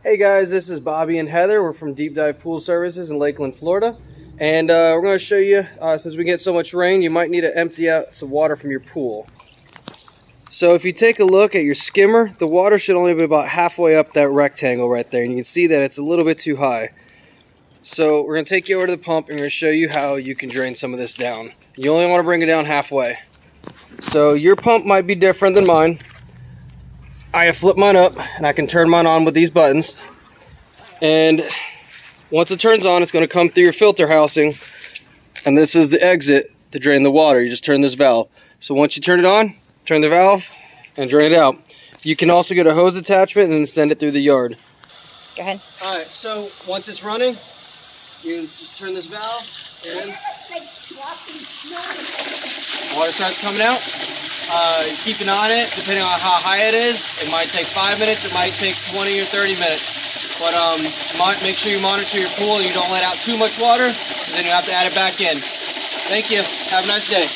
Hey guys, this is Bobby and Heather. We're from Deep Dive Pool Services in Lakeland, Florida. And we're going to show you, since we get so much rain, you might need to empty out some water from your pool. So if you take a look at your skimmer, the water should only be about halfway up that rectangle right there. And you can see that it's a little bit too high. So we're going to take you over to the pump and we're going to show you how you can drain some of this down. You only want to bring it down halfway. So your pump might be different than mine. I have flipped mine up and I can turn mine on with these buttons. And once it turns on, it's going to come through your filter housing. And this is the exit to drain the water. You just turn this valve. So once you turn it on, turn the valve and drain it out. You can also get a hose attachment and send it through the yard. Go ahead. Alright, so once it's running, you just turn this valve and water starts coming out. Keep an eye on it, depending on how high it is. It might take 5 minutes, it might take 20 or 30 minutes. But make sure you monitor your pool and you don't let out too much water, and then you have to add it back in. Thank you. Have a nice day.